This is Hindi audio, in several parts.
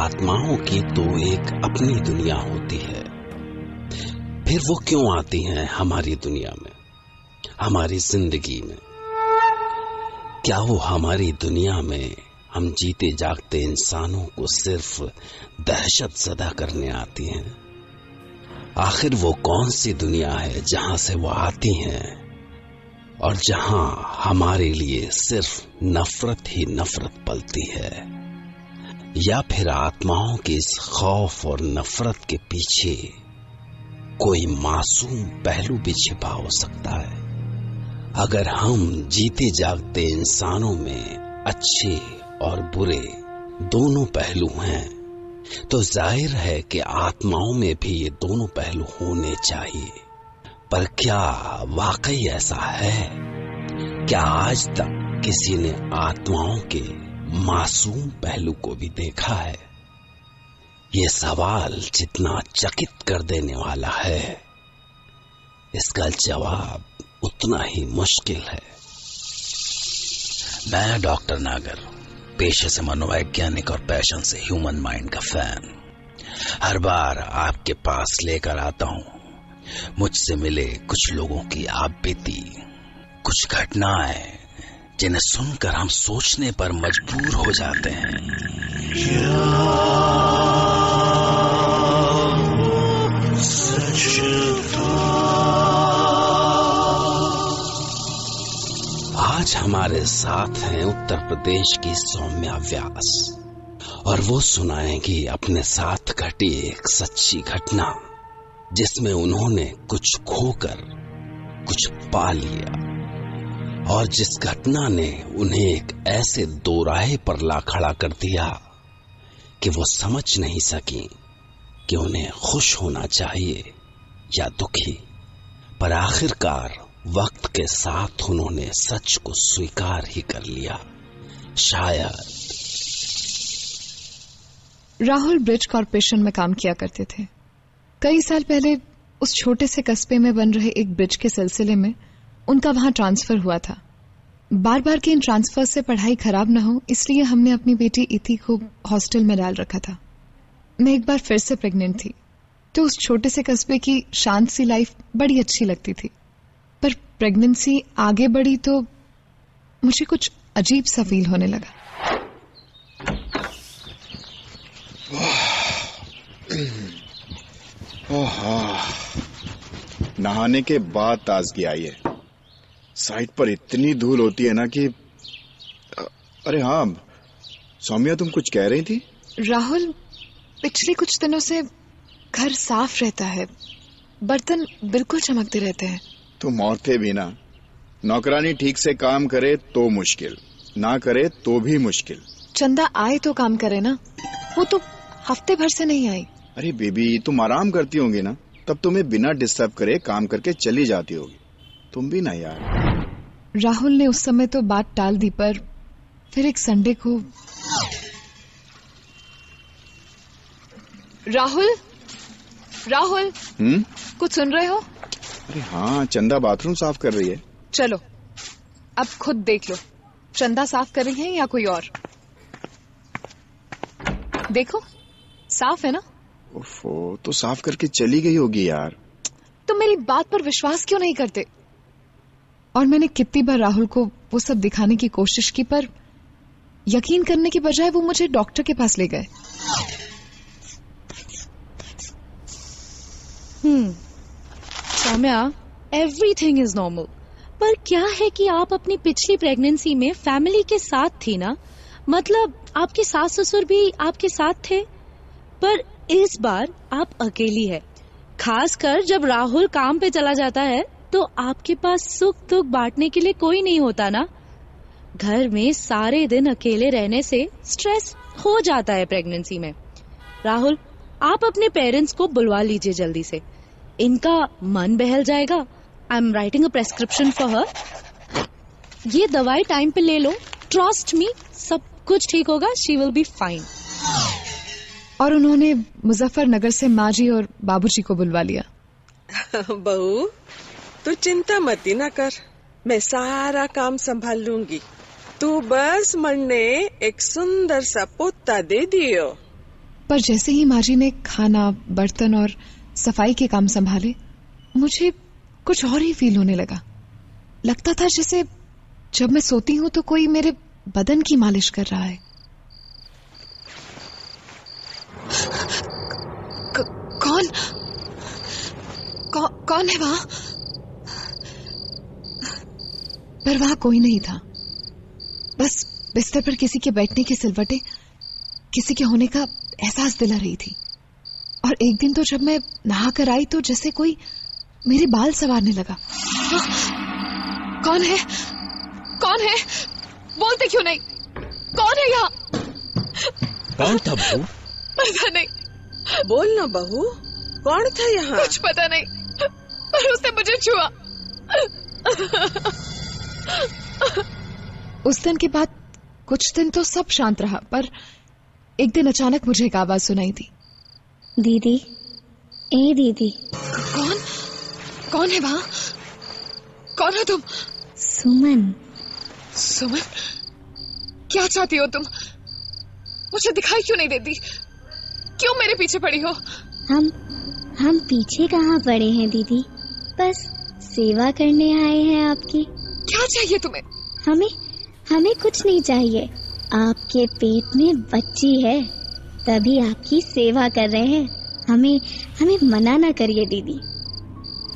आत्माओं की तो एक अपनी दुनिया होती है। फिर वो क्यों आती हैं हमारी दुनिया में, हमारी जिंदगी में? क्या वो हमारी दुनिया में हम जीते जागते इंसानों को सिर्फ दहशत ज़दा करने आती हैं? आखिर वो कौन सी दुनिया है जहां से वो आती हैं और जहां हमारे लिए सिर्फ नफरत ही नफरत पलती है? या फिर आत्माओं के इस खौफ और नफरत के पीछे कोई मासूम पहलू भी छिपा हो सकता है? अगर हम जीते जागते इंसानों में अच्छे और बुरे दोनों पहलू हैं, तो जाहिर है कि आत्माओं में भी ये दोनों पहलू होने चाहिए। पर क्या वाकई ऐसा है? क्या आज तक किसी ने आत्माओं के मासूम पहलू को भी देखा है? ये सवाल जितना चकित कर देने वाला है, इसका जवाब उतना ही मुश्किल है। मैं डॉक्टर नागर, पेशे से मनोवैज्ञानिक और पैशन से ह्यूमन माइंड का फैन, हर बार आपके पास लेकर आता हूं मुझसे मिले कुछ लोगों की आप बीती, कुछ घटनाएं जिन्हें सुनकर हम सोचने पर मजबूर हो जाते हैं। आज हमारे साथ हैं उत्तर प्रदेश की सौम्या व्यास, और वो सुनाएंगी अपने साथ घटी एक सच्ची घटना, जिसमें उन्होंने कुछ खोकर कुछ पा लिया, और जिस घटना ने उन्हें एक ऐसे दोराहे पर ला खड़ा कर दिया कि वो समझ नहीं सकी कि उन्हें खुश होना चाहिए या दुखी। पर आखिरकार वक्त के साथ उन्होंने सच को स्वीकार ही कर लिया। शायद राहुल ब्रिज कॉर्पोरेशन में काम किया करते थे। कई साल पहले उस छोटे से कस्बे में बन रहे एक ब्रिज के सिलसिले में उनका वहां ट्रांसफर हुआ था। बार बार के इन ट्रांसफर से पढ़ाई खराब न हो, इसलिए हमने अपनी बेटी इति को हॉस्टल में डाल रखा था। मैं एक बार फिर से प्रेग्नेंट थी, तो उस छोटे से कस्बे की शांत सी लाइफ बड़ी अच्छी लगती थी। पर प्रेगनेंसी आगे बढ़ी तो मुझे कुछ अजीब सा फील होने लगा। नहाने के बाद ताजगी आई है। साइड पर इतनी धूल होती है ना कि अरे हाँ सौम्या, तुम कुछ कह रही थी? राहुल, पिछले कुछ दिनों से घर साफ रहता है, बर्तन बिल्कुल चमकते रहते हैं। तुम औरतें भी ना, नौकरानी ठीक से काम करे तो मुश्किल, ना करे तो भी मुश्किल। चंदा आए तो काम करे ना, वो तो हफ्ते भर से नहीं आई। अरे बेबी, तुम आराम करती होंगी ना, तब तुम्हें बिना डिस्टर्ब करे काम करके चली जाती होगी। तुम भी ना यार। राहुल ने उस समय तो बात टाल दी, पर फिर एक संडे को राहुल कुछ सुन रहे हो? अरे हाँ, चंदा बाथरूम साफ कर रही है। चलो अब खुद देख लो, चंदा साफ कर रही है या कोई और? देखो साफ है ना। ओफो, तो साफ करके चली गई होगी यार। तुम मेरी बात पर विश्वास क्यों नहीं करते? और मैंने कितनी बार राहुल को वो सब दिखाने की कोशिश की, पर यकीन करने की बजाय वो मुझे डॉक्टर के पास ले गए। Saumya, everything is normal. पर क्या है कि आप अपनी पिछली प्रेगनेंसी में फैमिली के साथ थी ना, मतलब आपके सास ससुर भी आपके साथ थे, पर इस बार आप अकेली है। खासकर जब राहुल काम पे चला जाता है तो आपके पास सुख दुख बांटने के लिए कोई नहीं होता ना। घर में सारे दिन अकेले रहने से स्ट्रेस हो जाता है प्रेगनेंसी में। राहुल, आप अपने पेरेंट्स को बुलवा लीजिए जल्दी से, इनका मन बहल जाएगा। I am writing a prescription for her. ये दवाई टाइम पे ले लो, ट्रस्ट मी, सब कुछ ठीक होगा, शी विल बी फाइन। और उन्होंने मुजफ्फरनगर से माँ जी और बाबूजी को बुलवा लिया। बहू, तू चिंता मती ना कर, मैं सारा काम संभाल लूंगी। तू बस मन ने एक सुंदर सा पोता दे दियो। पर जैसे ही माँ जी ने खाना, बर्तन और सफाई के काम संभाले, मुझे कुछ और ही फील होने लगा। लगता था जैसे जब मैं सोती हूं तो कोई मेरे बदन की मालिश कर रहा है। कौन है वहां? पर वहां कोई नहीं था। बस बिस्तर पर किसी के बैठने की सिलवटें किसी के होने का एहसास दिला रही थी। और एक दिन तो जब मैं नहा कर आई तो जैसे कोई मेरे बाल संवारने लगा। कौन है? कौन है? बोलते क्यों नहीं? कौन है यहाँ? कौन था बहू? पता नहीं। बोल ना बहू, कौन था यहाँ? कुछ पता नहीं, पर उसने मुझे छुआ। उस दिन के बाद कुछ दिन तो सब शांत रहा, पर एक दिन अचानक मुझे एक आवाज सुनाई दी। दीदी, ए दीदी। कौन है वहां? कौन हो तुम? सुमन। सुमन, क्या चाहती हो तुम? मुझे दिखाई क्यों नहीं देती? क्यों मेरे पीछे पड़ी हो? हम पीछे कहाँ पड़े हैं दीदी, बस सेवा करने आए हैं आपकी। क्या चाहिए तुम्हें? हमें कुछ नहीं चाहिए। आपके पेट में बच्ची है, तभी आपकी सेवा कर रहे हैं। हमें मना ना करिए दीदी।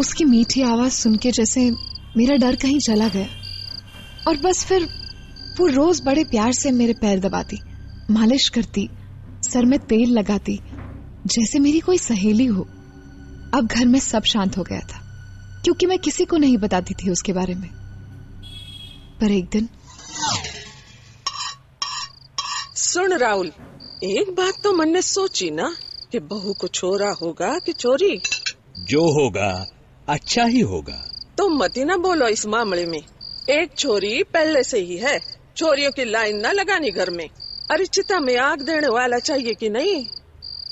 उसकी मीठी आवाज सुन के जैसे मेरा डर कहीं चला गया। और बस फिर वो रोज बड़े प्यार से मेरे पैर दबाती, मालिश करती, सर में तेल लगाती, जैसे मेरी कोई सहेली हो। अब घर में सब शांत हो गया था, क्योंकि मैं किसी को नहीं बताती थी उसके बारे में। पर एक दिन सुन राहुल, एक बात तो मन ने सोची ना कि बहू को छोरा होगा कि चोरी? जो होगा अच्छा ही होगा। तुम मत ही ना बोलो इस मामले में। एक छोरी पहले से ही है, चोरियों की लाइन ना लगानी घर में। अरे चिता में आग देने वाला चाहिए कि नहीं?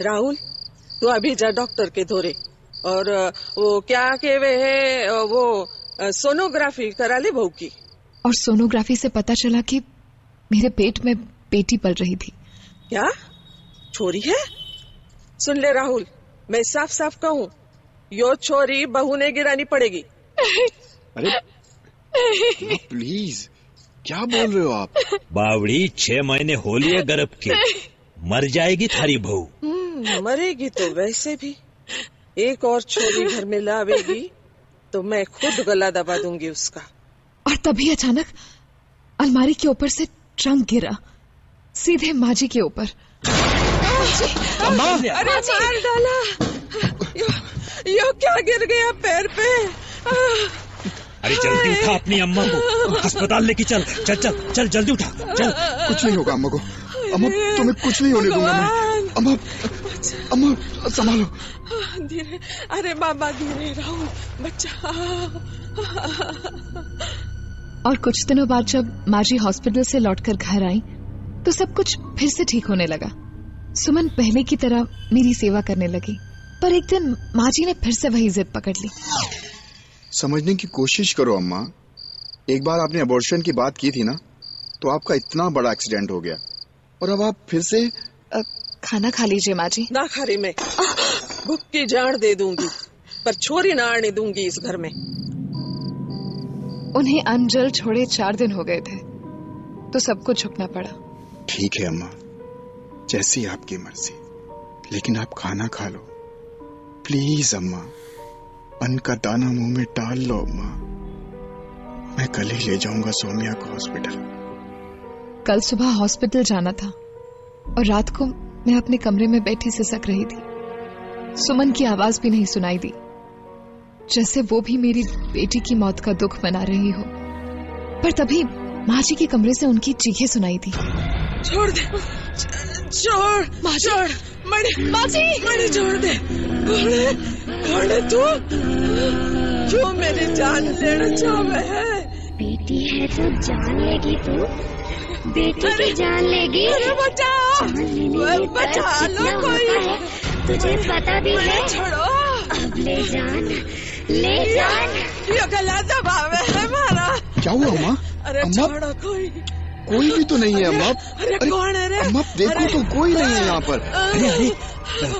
राहुल, तू अभी जा डॉक्टर के धोरे, और वो क्या कहवे है, वो सोनोग्राफी करा ले बहू की। और सोनोग्राफी से पता चला कि मेरे पेट में बेटी पल रही थी। क्या छोरी है? सुन ले राहुल, मैं साफ साफ कहूँ, यो छोरी बहू ने गिरानी पड़ेगी। अरे प्लीज, क्या बोल रहे हो आप? बावड़ी 6 महीने हो लिए गर्भ के, मर जाएगी थारी बहू। मरेगी तो वैसे भी। एक और छोरी घर में लावेगी तो मैं खुद गला दबा दूंगी उसका। और तभी अचानक अलमारी के ऊपर से ट्रंक गिरा, सीधे माँ जी के ऊपर। अरे मार डाला। यो क्या गिर गया पैर पे? अरे जल्दी उठा अपनी अम्मा को, अस्पताल लेके चल चल चल चल, जल्दी उठा चल। कुछ नहीं होगा अम्मा को। अम्मा, तुम्हें कुछ नहीं होने दूंगा मैं। अम्मा संभालो। धीरे, अरे बाबा धीरे, राहुल बच्चा। और कुछ दिनों बाद जब माँ जी हॉस्पिटल से लौटकर घर आई तो सब कुछ फिर से ठीक होने लगा। सुमन पहले की तरह मेरी सेवा करने लगी। पर एक दिन माँ जी ने फिर से वही जिद पकड़ ली। समझने की कोशिश करो अम्मा, एक बार आपने अबॉर्शन की बात की थी ना, तो आपका इतना बड़ा एक्सीडेंट हो गया, और अब आप फिर से खाना खा लीजिए माँ जी। ना खा रही मैं, भूख की जान दे दूंगी, पर छोरी ना आने दूंगी इस घर में। उन्हें अनजल छोड़े 4 दिन हो गए थे, तो सबको झुकना पड़ा। ठीक है अम्मा, जैसी आपकी मर्जी, लेकिन आप खाना खा लो प्लीज अम्मा। अन्न का दाना मुंह में डाल लो अम्मा। मैं कल ही ले जाऊंगा सौम्या को हॉस्पिटल। कल सुबह हॉस्पिटल जाना था और रात को मैं अपने कमरे में बैठी सिसक रही थी। सुमन की आवाज भी नहीं सुनाई दी, जैसे वो भी मेरी बेटी की मौत का दुख मना रही हो। पर तभी माँ जी के कमरे से उनकी चीखें सुनाई दी। छोड़ दे, छोड़, छोड़, माँ जी छोड़ दे। कौन है तू? क्यों मेरी जान लेना चाहे है? बेटी है तो जान लेगी तू, बेटी की जान लेगी। बचा लो कोई, तुझे पता भी है। छोड़ो, अब ले जान। ये गला दबावे है हमारा। क्या हुआ अम्मा? अरे अम्मा? छोड़ो कोई, कोई भी तो नहीं है अम्मा। अरे कौन है रे? अम्मा देखो तो कोई नहीं है यहाँ पर। अरे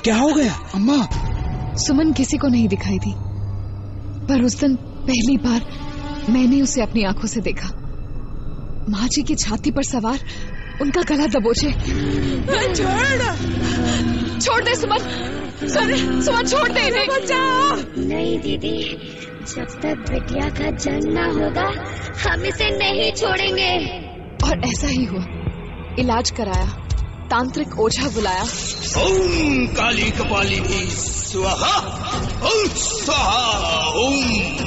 क्या हो गया? अम्मा सुमन किसी को नहीं दिखाई दी, पर उस दिन पहली बार मैंने उसे अपनी आंखों से देखा। माँ जी की छाती पर सवार, उनका गला दबोचे। छोड़ दे सुमन, सुमन छोड़ दे इन्हें। नहीं दीदी, जब तक बिटिया का जन्म ना होगा हम इसे नहीं छोड़ेंगे। और ऐसा ही हुआ। इलाज कराया, तांत्रिक ओझा बुलाया। ओम काली कपाली की स्वाहा, ओम स्वाहा ओम।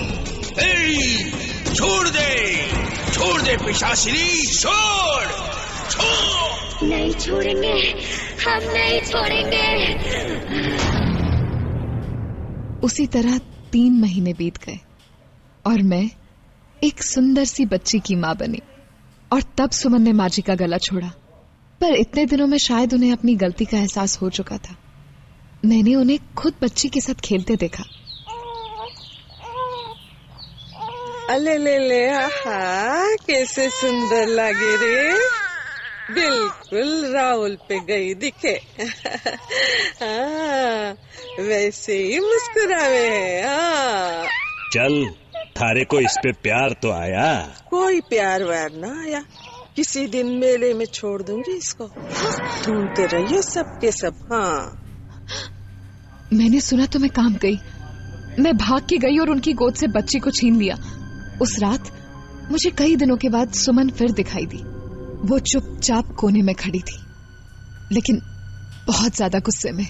छोड़ दे पिशाचिनी, छोड़। नहीं छोड़ेंगे, हम नहीं छोड़ेंगे। उसी तरह 3 महीने बीत गए और मैं एक सुंदर सी बच्ची की माँ बनी। और तब सुमन ने माँ जी का गला छोड़ा, पर इतने दिनों में शायद उन्हें अपनी गलती का एहसास हो चुका था। मैंने उन्हें खुद बच्ची के साथ खेलते देखा। अले ले ले, आहा कैसे सुंदर लगे रे, बिल्कुल राहुल पे गई दिखे। हाँ, वैसे ही मुस्कुरावे है। हाँ चल, थारे को इस पे प्यार तो आया? कोई प्यार व्यार ना आया, किसी दिन मेले में छोड़ दूंगी इसको। ढूंढते रहिए सबके सब। हाँ मैंने सुना तो मैं कांप गई। मैं भाग के गई और उनकी गोद से बच्ची को छीन लिया। उस रात मुझे कई दिनों के बाद सुमन फिर दिखाई दी। वो चुपचाप कोने में खड़ी थी, लेकिन बहुत ज्यादा गुस्से में।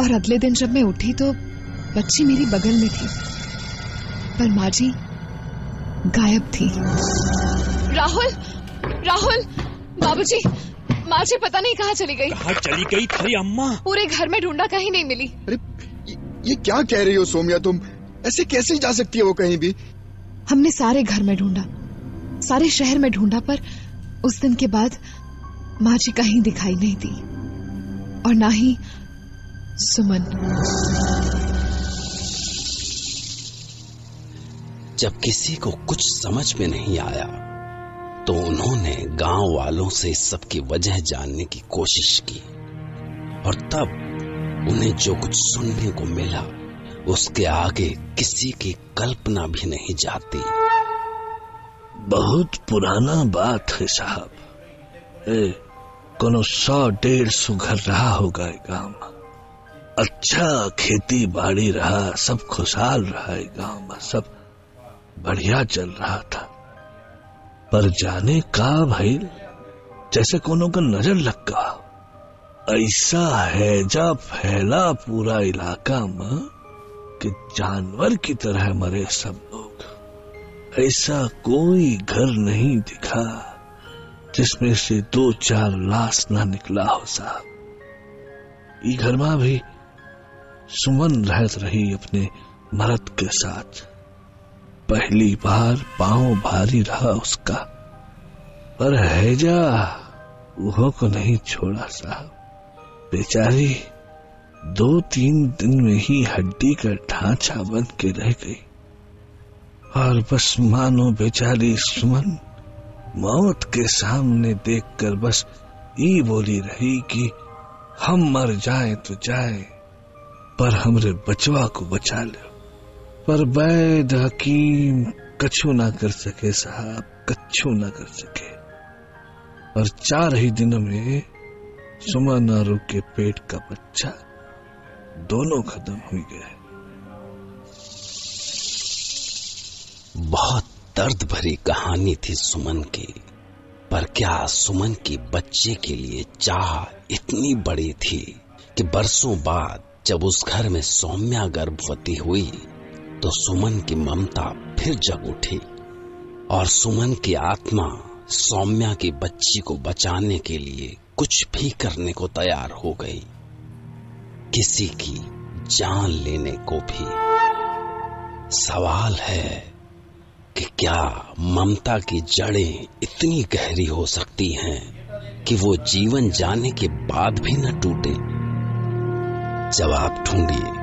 और अगले दिन जब मैं उठी तो बच्ची मेरी बगल में थी, पर माँ जी गायब थी। राहुल, बाबूजी, माँ जी पता नहीं कहाँ चली गई। कहाँ चली गई थारी अम्मा? पूरे घर में ढूंढा, कहीं नहीं मिली। अरे ये क्या कह रही हो सोमिया तुम? ऐसे कैसे जा सकती है वो कहीं भी? हमने सारे घर में ढूंढा, सारे शहर में ढूंढा, पर उस दिन के बाद माँ जी कहीं दिखाई नहीं दी, और ना ही सुमन। जब किसी को कुछ समझ में नहीं आया तो उन्होंने गांव वालों से इस सब की वजह जानने की कोशिश की, और तब उन्हें जो कुछ सुनने को मिला उसके आगे किसी की कल्पना भी नहीं जाती। बहुत पुराना बात है साहब। कोनो 100-150 घर रहा होगा गांव में। अच्छा खेती बाड़ी रहा, सब खुशहाल रहा है गांव में, सब बढ़िया चल रहा था। पर जाने का भाई, जैसे कोनो का नजर लग गया। ऐसा हैजा फैला पूरा इलाका में कि जानवर की तरह मरे सब लोग। ऐसा कोई घर नहीं दिखा जिसमें से 2-4 लाश ना निकला हो साहब। ई घर में भी सुमन रहत रही अपने मर्द के साथ। पहली बार पांव भारी रहा उसका, पर हैजा वो को नहीं छोड़ा साहब। बेचारी 2-3 दिन में ही हड्डी का ढांचा बन के रह गई, और बस मानो बेचारी सुमन मौत के सामने देखकर बस ये बोली रही कि हम मर जाएं तो जाएं, पर हमरे बचवा को बचा लो। पर वैद हकीम कछु ना कर सके साहब, कछु ना कर सके। और 4 ही दिनों में सुमन और के पेट का बच्चा दोनों खत्म हो गए। बहुत दर्द भरी कहानी थी सुमन की, पर क्या सुमन की बच्चे के लिए चाह इतनी बड़ी थी कि बरसों बाद जब उस घर में सौम्या गर्भवती हुई तो सुमन की ममता फिर जग उठी, और सुमन की आत्मा सौम्या की बच्ची को बचाने के लिए कुछ भी करने को तैयार हो गई, किसी की जान लेने को भी। सवाल है कि क्या ममता की जड़ें इतनी गहरी हो सकती हैं कि वो जीवन जाने के बाद भी न टूटे? जवाब ढूंढिए